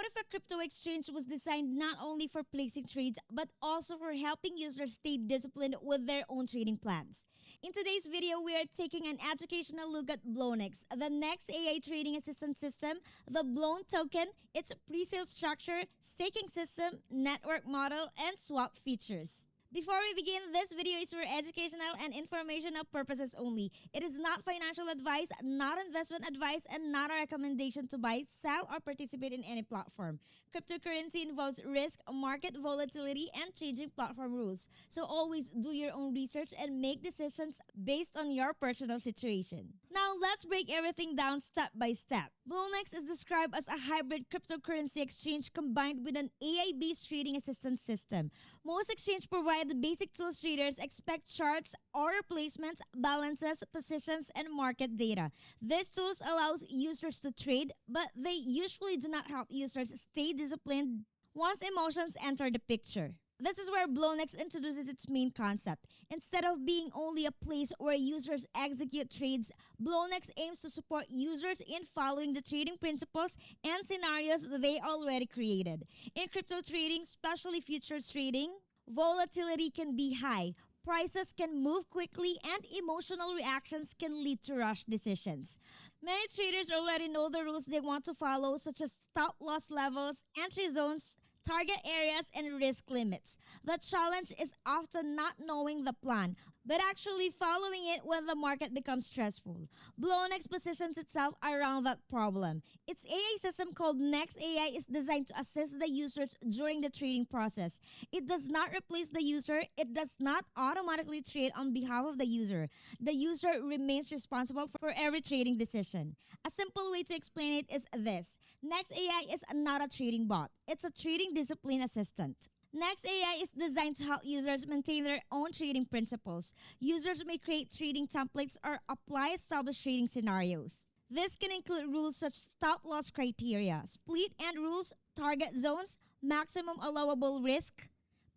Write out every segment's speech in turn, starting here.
What if a crypto exchange was designed not only for placing trades, but also for helping users stay disciplined with their own trading plans? In today's video, we are taking an educational look at Bolnex, the next AI trading assistant system, the Blonx token, its pre-sale structure, staking system, network model, and swap features. Before we begin, this video is for educational and informational purposes only. It is not financial advice, not investment advice, and not a recommendation to buy, sell, or participate in any platform. Cryptocurrency involves risk, market volatility, and changing platform rules. So always do your own research and make decisions based on your personal situation. Now let's break everything down step by step. Bolnex is described as a hybrid cryptocurrency exchange combined with an AI-based trading assistance system. Most exchanges provide the basic tools traders expect: charts, order placements, balances, positions, and market data. These tools allows users to trade, but they usually do not help users stay disciplined once emotions enter the picture. This is where Blonx introduces its main concept. Instead of being only a place where users execute trades, Blonx aims to support users in following the trading principles and scenarios they already created. In crypto trading, especially futures trading, volatility can be high. Prices can move quickly and emotional reactions can lead to rush decisions. Many traders already know the rules they want to follow, such as stop loss levels, entry zones, target areas, and risk limits. The challenge is often not knowing the plan, but actually following it when the market becomes stressful. Blonx positions itself around that problem. Its AI system called Next AI is designed to assist the users during the trading process. It does not replace the user. It does not automatically trade on behalf of the user. The user remains responsible for every trading decision. A simple way to explain it is this: Next AI is not a trading bot. It's a trading discipline assistant. Next AI is designed to help users maintain their own trading principles. Users may create trading templates or apply established trading scenarios. This can include rules such as stop loss criteria, split end rules, target zones, maximum allowable risk,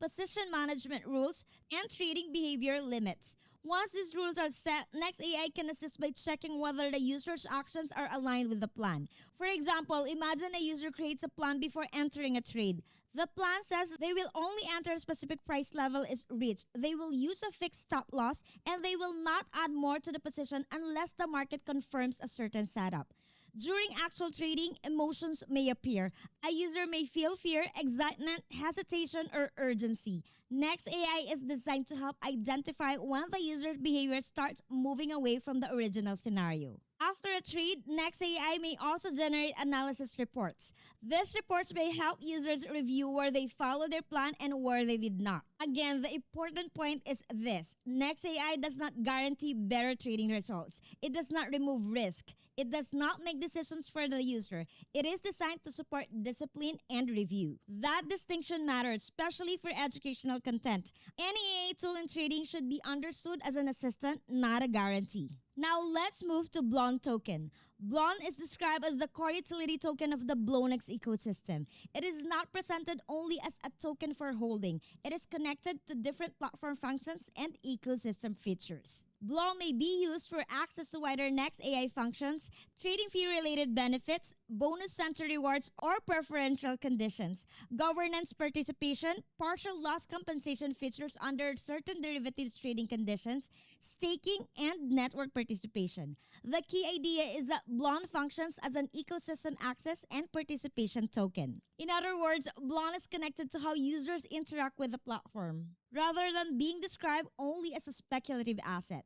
position management rules, and trading behavior limits. Once these rules are set, Next AI can assist by checking whether the user's actions are aligned with the plan. For example, imagine a user creates a plan before entering a trade. The plan says they will only enter a specific price level is reached. They will use a fixed stop loss, and they will not add more to the position unless the market confirms a certain setup. During actual trading, emotions may appear. A user may feel fear, excitement, hesitation, or urgency. Next AI is designed to help identify when the user's behavior starts moving away from the original scenario. After a trade, Next AI may also generate analysis reports. These reports may help users review where they followed their plan and where they did not. Again, the important point is this: Next AI does not guarantee better trading results. It does not remove risk. It does not make decisions for the user. It is designed to support discipline and review. That distinction matters, especially for educational content. Any AI tool in trading should be understood as an assistant, not a guarantee. Now let's move to Blonx token. Blonx is described as the core utility token of the Blonx ecosystem. It is not presented only as a token for holding. It is connected to different platform functions and ecosystem features. Blonx may be used for access to wider Next AI functions, trading fee-related benefits, bonus center rewards, or preferential conditions, governance participation, partial loss compensation features under certain derivatives trading conditions, staking, and network participation. The key idea is that Blonx functions as an ecosystem access and participation token. In other words, Blonx is connected to how users interact with the platform, rather than being described only as a speculative asset.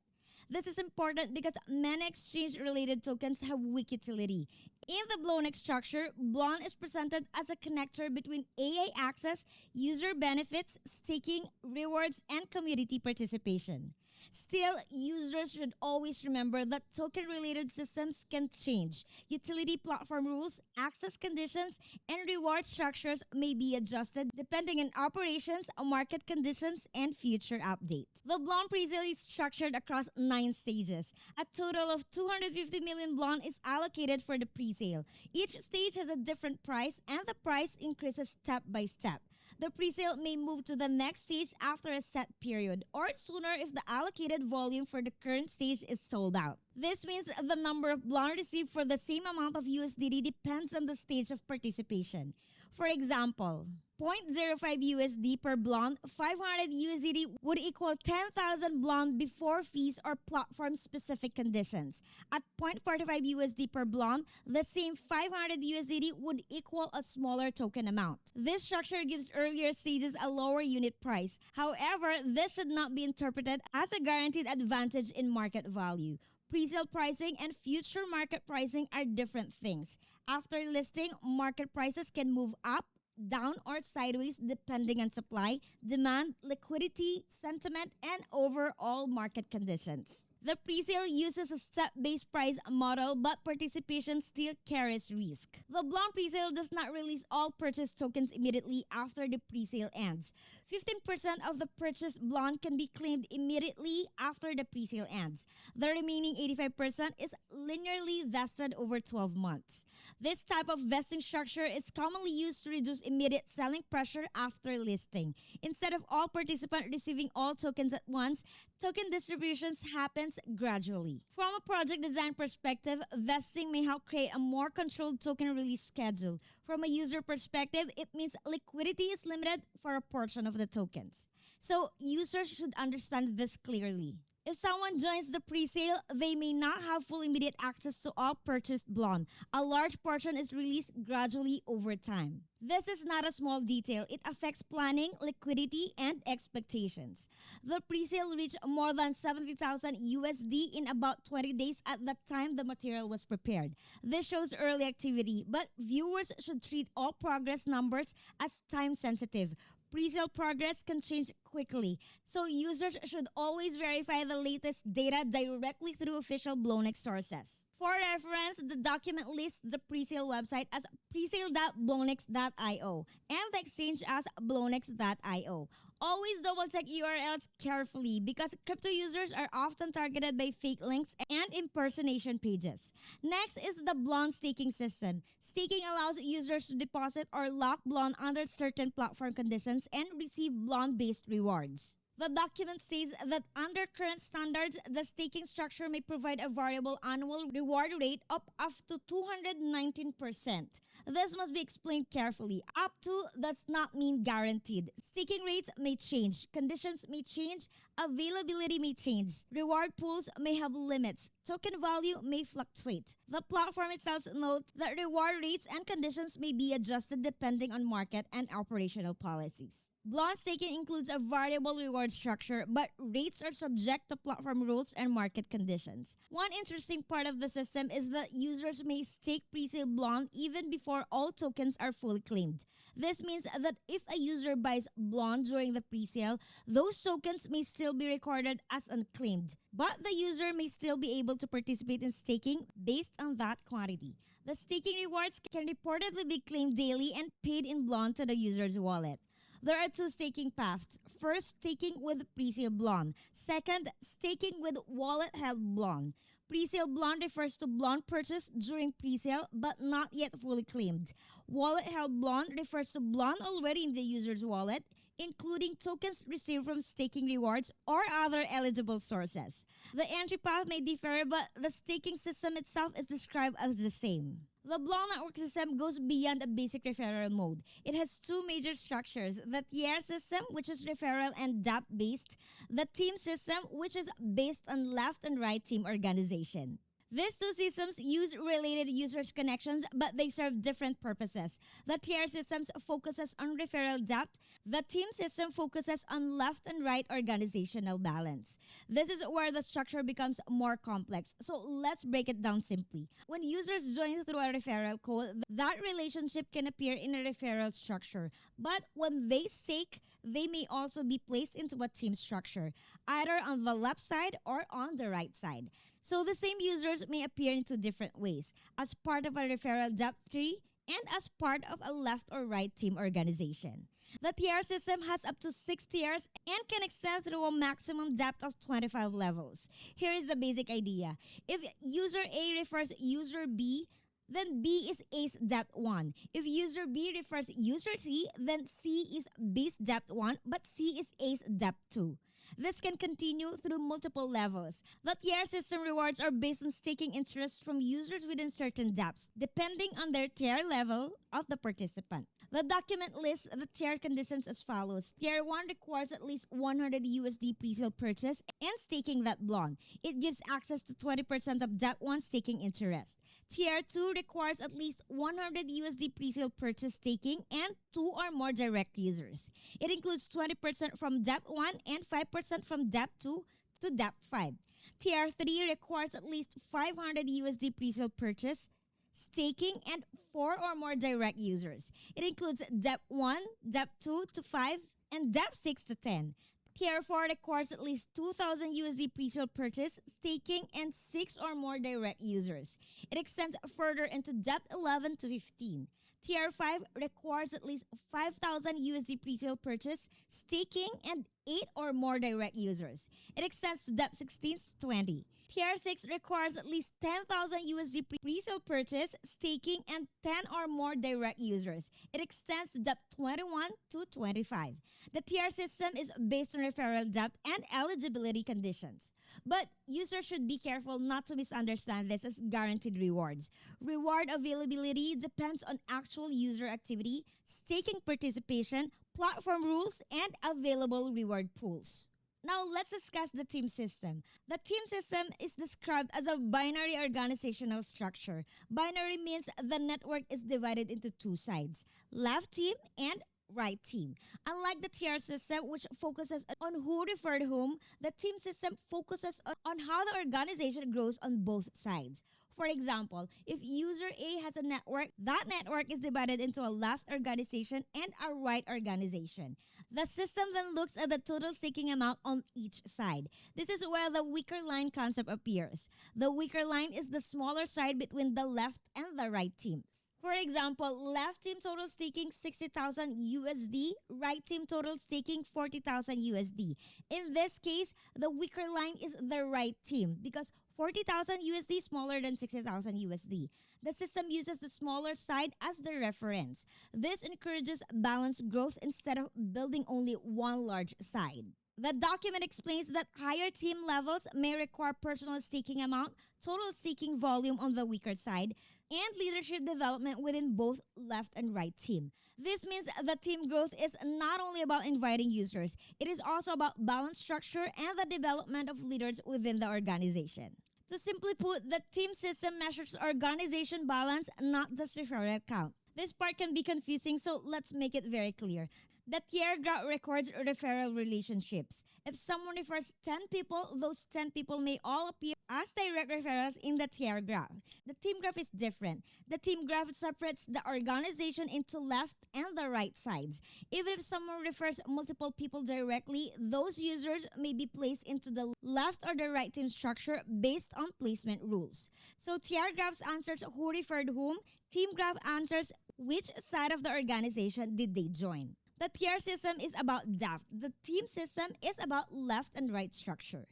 This is important because many exchange-related tokens have weak utility. In the Blonx structure, Blonx is presented as a connector between AI access, user benefits, staking, rewards, and community participation. Still, users should always remember that token-related systems can change. Utility platform rules, access conditions, and reward structures may be adjusted depending on operations, market conditions, and future updates. The Blonx pre-sale is structured across 9 stages. A total of 250 million Blonx is allocated for the pre-sale. Each stage has a different price, and the price increases step by step. The pre-sale may move to the next stage after a set period, or sooner if the allocated volume for the current stage is sold out. This means the number of blonde received for the same amount of USDT depends on the stage of participation. For example, 0.05 USD per blonde, 500 USDT would equal 10,000 blonde before fees or platform-specific conditions. At 0.45 USD per blonde, the same 500 USDT would equal a smaller token amount. This structure gives earlier stages a lower unit price. However, this should not be interpreted as a guaranteed advantage in market value. Presale pricing and future market pricing are different things. After listing, market prices can move up, down, or sideways depending on supply, demand, liquidity, sentiment, and overall market conditions. The presale uses a step-based price model, but participation still carries risk. The blonde presale does not release all purchased tokens immediately after the presale ends. 15% of the purchased blonde can be claimed immediately after the presale ends. The remaining 85% is linearly vested over 12 months. This type of vesting structure is commonly used to reduce immediate selling pressure after listing. Instead of all participants receiving all tokens at once, token distributions happens gradually. From a project design perspective, vesting may help create a more controlled token release schedule. From a user perspective, it means liquidity is limited for a portion of the tokens. So users should understand this clearly. If someone joins the presale, they may not have full immediate access to all purchased blonde. A large portion is released gradually over time. This is not a small detail. It affects planning, liquidity, and expectations. The presale reached more than 70,000 USD in about 20 days at the time the material was prepared. This shows early activity, but viewers should treat all progress numbers as time sensitive. Presale progress can change quickly, so users should always verify the latest data directly through official Blonx sources. For reference, the document lists the presale website as presale.blonx.io and the exchange as blonx.io. Always double-check URLs carefully because crypto users are often targeted by fake links and impersonation pages. Next is the blonde staking system. Staking allows users to deposit or lock blonde under certain platform conditions and receive blonde-based rewards. The document states that under current standards, the staking structure may provide a variable annual reward rate of up to 219%. This must be explained carefully. Up to does not mean guaranteed. Staking rates may change, conditions may change, availability may change. Reward pools may have limits. Token value may fluctuate. The platform itself notes that reward rates and conditions may be adjusted depending on market and operational policies. Blonde staking includes a variable reward structure, but rates are subject to platform rules and market conditions. One interesting part of the system is that users may stake presale blonde even before all tokens are fully claimed. This means that if a user buys blonde during the presale, those tokens may still be recorded as unclaimed, but the user may still be able to participate in staking based on that quantity. The staking rewards can reportedly be claimed daily and paid in blonde to the user's wallet. There are two staking paths. First, staking with presale blonde. Second, staking with wallet-held blonde. Presale blonde refers to blonde purchased during presale but not yet fully claimed. Wallet-held blonde refers to blonde already in the user's wallet, including tokens received from staking rewards or other eligible sources. The entry path may differ, but the staking system itself is described as the same. The Blonx network system goes beyond a basic referral mode. It has two major structures: the DYOR system, which is referral and DApp-based, the team system, which is based on left and right team organization. These two systems use related users' connections, but they serve different purposes. The DYOR system focuses on referral depth. The team system focuses on left and right organizational balance. This is where the structure becomes more complex. So let's break it down simply. When users join through a referral code, that relationship can appear in a referral structure. But when they stake, they may also be placed into a team structure, either on the left side or on the right side. So the same users may appear in two different ways: as part of a referral depth tree and as part of a left or right team organization. The DYOR system has up to 6 tiers and can extend through a maximum depth of 25 levels. Here is the basic idea. If user A refers user B, then B is A's depth 1. If user B refers user C, then C is B's depth 1, but C is A's depth 2. This can continue through multiple levels. The tier system rewards are based on staking interest from users within certain dApps, depending on their tier level of the participant. The document lists the tier conditions as follows. Tier 1 requires at least 100 USD pre-sale purchase and staking that Blonx. It gives access to 20% of dApp 1 staking interest. Tier 2 requires at least 100 USD pre-sale purchase staking and 2 or more direct users. It includes 20% from dApp 1 and 5% from dApp 2 to dApp 5. Tier 3 requires at least 500 USD pre-sale purchase, staking, and 4 or more direct users. It includes dApp 1, dApp 2 to 5, and dApp 6 to 10. Tier 4 requires at least 2,000 USD pre-sale purchase, staking, and 6 or more direct users. It extends further into dApp 11 to 15. Tier 5 requires at least 5,000 USD pre-sale purchase, staking, and 8 or more direct users. It extends to dApp 16 to 20. Tier 6 requires at least 10,000 USD pre-sale purchase, staking, and 10 or more direct users. It extends to dApp 21 to 25. The tier system is based on referral dApp and eligibility conditions. But users should be careful not to misunderstand this as guaranteed rewards. Reward availability depends on actual user activity, staking participation, platform rules, and available reward pools. Now, let's discuss the team system. The team system is described as a binary organizational structure. Binary means the network is divided into two sides, left team and right team. Unlike the tier system, which focuses on who referred whom, the team system focuses on how the organization grows on both sides. For example, if user A has a network, that network is divided into a left organization and a right organization. The system then looks at the total staking amount on each side. This is where the weaker line concept appears. The weaker line is the smaller side between the left and the right teams. For example, left team total staking 60,000 USD, right team total staking 40,000 USD. In this case, the weaker line is the right team because 40,000 USD smaller than 60,000 USD. The system uses the smaller side as the reference. This encourages balanced growth instead of building only one large side. The document explains that higher team levels may require personal staking amount, total staking volume on the weaker side, and leadership development within both left and right team. This means the team growth is not only about inviting users, it is also about balance structure and the development of leaders within the organization. To simply put, the team system measures organization balance, not just referral count. This part can be confusing, so let's make it very clear. The tier graph records referral relationships. If someone refers 10 people, those 10 people may all appear as direct referrals in the tier graph. The team graph is different. The team graph separates the organization into left and the right sides. Even if someone refers multiple people directly, those users may be placed into the left or the right team structure based on placement rules. So tier graphs answers who referred whom. Team graph answers which side of the organization did they join. The tier system is about dApp. The team system is about left and right structure.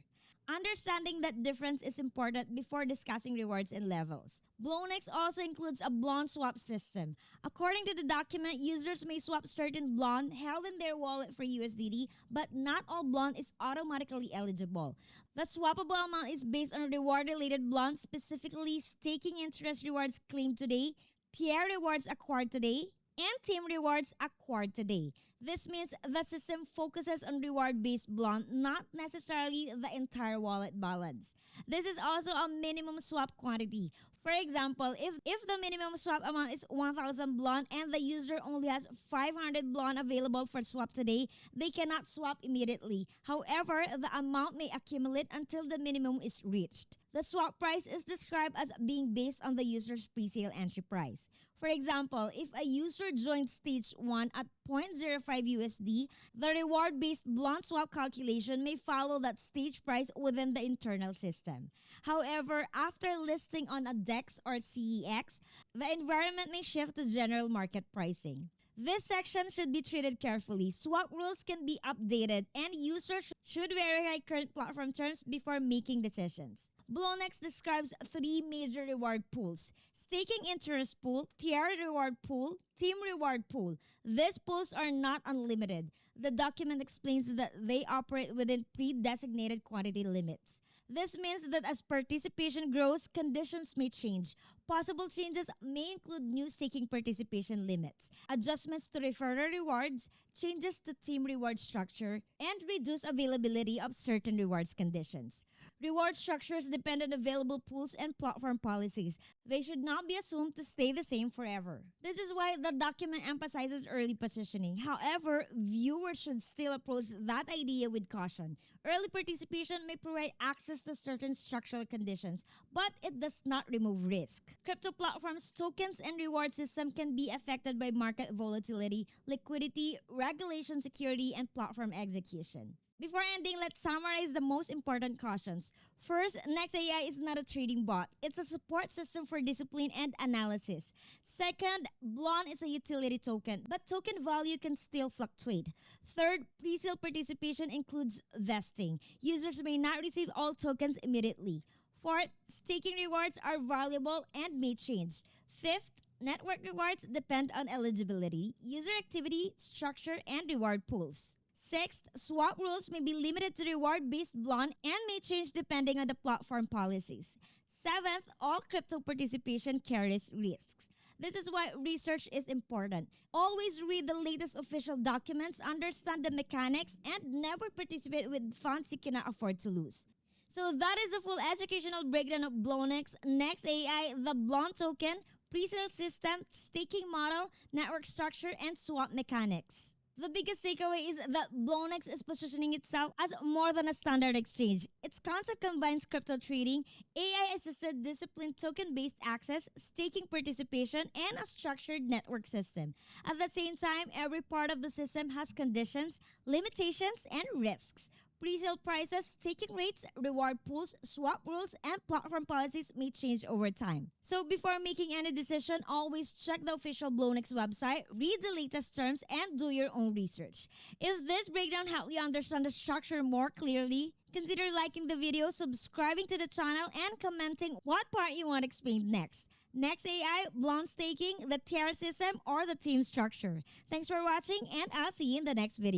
Understanding that difference is important before discussing rewards and levels. Bolnex also includes a Blonx swap system. According to the document, users may swap certain Blonx held in their wallet for USDT, but not all Blonx is automatically eligible. The swappable amount is based on reward-related Blonx, specifically staking interest rewards claimed today, tier rewards acquired today, and team rewards acquired today. This means the system focuses on reward-based Blonx, not necessarily the entire wallet balance. This is also a minimum swap quantity. For example, if the minimum swap amount is 1,000 Blonx and the user only has 500 Blonx available for swap today, they cannot swap immediately. However, the amount may accumulate until the minimum is reached. The swap price is described as being based on the user's pre-sale entry price. For example, if a user joined stage 1 at 0.05 USD, the reward-based Blonx swap calculation may follow that stage price within the internal system. However, after listing on a DEX or CEX, the environment may shift to general market pricing. This section should be treated carefully. Swap rules can be updated and users should verify current platform terms before making decisions. Blonx describes three major reward pools: staking interest pool, tier reward pool, team reward pool. These pools are not unlimited. The document explains that they operate within pre-designated quantity limits. This means that as participation grows, conditions may change. Possible changes may include new staking participation limits, adjustments to referral rewards, changes to team reward structure, and reduced availability of certain rewards conditions. Reward structures depend on available pools and platform policies. They should not be assumed to stay the same forever. This is why the document emphasizes early positioning. However, viewers should still approach that idea with caution. Early participation may provide access to certain structural conditions, but it does not remove risk. Crypto platforms, tokens, and reward system can be affected by market volatility, liquidity, regulation, security, and platform execution. Before ending, let's summarize the most important cautions. First, NextAI is not a trading bot. It's a support system for discipline and analysis. Second, Blonx is a utility token, but token value can still fluctuate. Third, pre-sale participation includes vesting. Users may not receive all tokens immediately. Fourth, staking rewards are valuable and may change. Fifth, network rewards depend on eligibility, user activity, structure, and reward pools. Sixth, swap rules may be limited to reward-based Blonx and may change depending on the platform policies. Seventh, all crypto participation carries risks. This is why research is important. Always read the latest official documents, understand the mechanics, and never participate with funds you cannot afford to lose. So that is the full educational breakdown of Bolnex, NextAI, the Blonx token, pre-sale system, staking model, network structure, and swap mechanics. The biggest takeaway is that Blonx is positioning itself as more than a standard exchange. Its concept combines crypto trading, AI-assisted disciplined token-based access, staking participation, and a structured network system. At the same time, every part of the system has conditions, limitations, and risks. Pre-sale prices, staking rates, reward pools, swap rules, and platform policies may change over time. So before making any decision, always check the official Blonx website, read the latest terms, and do your own research. If this breakdown helped you understand the structure more clearly, consider liking the video, subscribing to the channel, and commenting what part you want explained next. NextAI, Blonx staking, the tier system, or the team structure. Thanks for watching, and I'll see you in the next video.